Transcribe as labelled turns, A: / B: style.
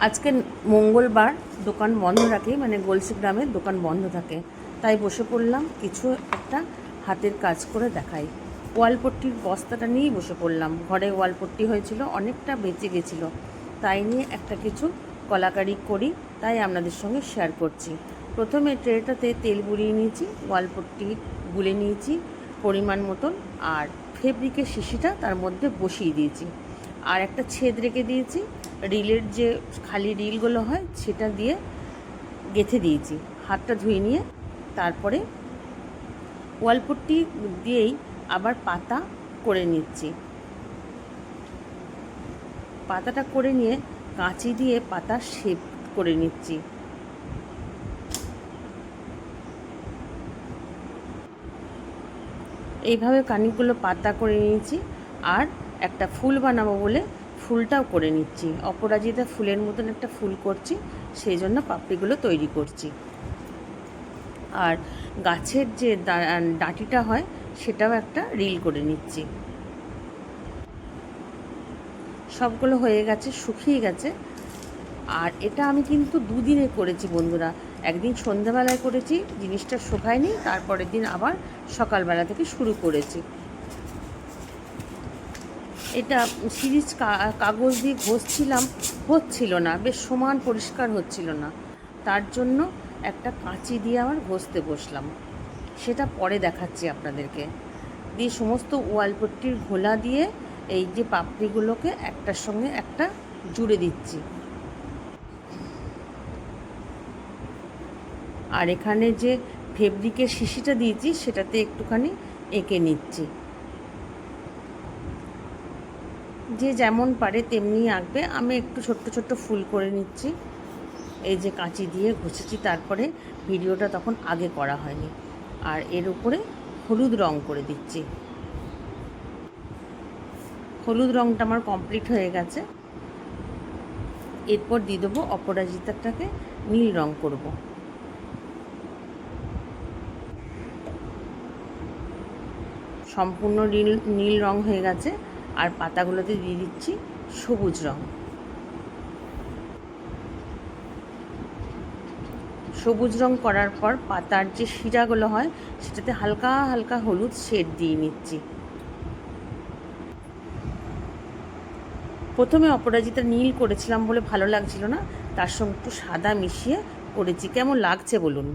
A: আজকে মঙ্গলবার, দোকান বন্ধ রাখে, মানে গলসি গ্রামের দোকান বন্ধ থাকে, তাই বসে পড়লাম কিছু একটা হাতের কাজ করে দেখাই। ওয়ালপট্টির বস্তাটা নিয়েই বসে পড়লাম। ঘরে ওয়ালপট্টি হয়েছিল, অনেকটা বেঁচে গেছিলো, তাই নিয়ে একটা কিছু কলাকারি করি, তাই আপনাদের সঙ্গে শেয়ার করছি। প্রথমে ট্রেটাতে তেল বুলিয়ে নিয়েছি, ওয়ালপট্টি গুলে নিয়েছি পরিমাণ মতন, আর ফেব্রিকের শিশিটা তার মধ্যে বসিয়ে দিয়েছি, আর একটা ছেদ রেখে দিয়েছি। রিলের যে খালি রিলগুলো হয় সেটা দিয়ে গেঁথে দিয়েছি। হাতটা ধুয়ে নিয়ে তারপরে ওয়ালপট্টি দিয়েই আবার পাতা করে নিচ্ছি। পাতাটা করে নিয়ে কাঁচি দিয়ে পাতা শেপ করে নিচ্ছি। এইভাবে কানিকগুলো পাতা করে নিয়েছি, আর একটা ফুল বানাবো বলে ফুলটাও করে নিচ্ছি। অপরাজিতা ফুলের মতন একটা ফুল করছি, সেই জন্য পাপড়িগুলো তৈরি করছি। আর গাছের যে ডাঁটিটা হয় সেটাও একটা রিল করে নিচ্ছি। সবগুলো হয়ে গেছে, শুকিয়ে গেছে। আর এটা আমি কিন্তু দুদিনে করেছি বন্ধুরা। একদিন সন্ধ্যাবেলায় করেছি, জিনিসটা শুকায়নি, তারপরের দিন আবার সকালবেলা থেকে শুরু করেছি। এটা সিরিজ কাগজ দিয়ে ঘষছিলাম, হচ্ছিল না, বেশ সমান পরিষ্কার হচ্ছিল না। তার জন্য একটা কাঁচি দিয়ে আবার ঘষতে বসলাম, সেটা পরে দেখাচ্ছি আপনাদেরকে। দিয়ে সমস্ত ওয়ালপট্টির ঘোলা দিয়ে এই যে পাপড়িগুলোকে একটার সঙ্গে একটা জুড়ে দিচ্ছি। আর এখানে যে ফেব্রিকের শিশিটা দিয়েছি সেটাতে একটুখানি এঁকে নিচ্ছি। যে যেমন পারে তেমনি আঁকবে। আমি একটু ছোট্ট ছোট্ট ফুল করে নিচ্ছি। এই যে কাঁচি দিয়ে ঘষেছি, তারপরে ভিডিওটা তখন আগে করা হয়নি। আর এর উপরে হলুদ রং করে দিচ্ছি। হলুদ রংটা আমার কমপ্লিট হয়ে গেছে। এরপর দিয়ে দেবো অপরাজিতাটাকে নীল রং করব। সম্পূর্ণ নীল রং হয়ে গেছে। আর পাতাগুলোতে দিয়ে দিচ্ছি সবুজ রং। সবুজ রং করার পর পাতার যে শিরাগুলো হয় সেটাতে হালকা হালকা হলুদ শেড দিয়ে নিচ্ছি। প্রথমে অপরাজিতা নীল করেছিলাম বলে ভালো লাগছিল না, তার সঙ্গে একটু সাদা মিশিয়ে করেছি। কেমন লাগছে বলুন।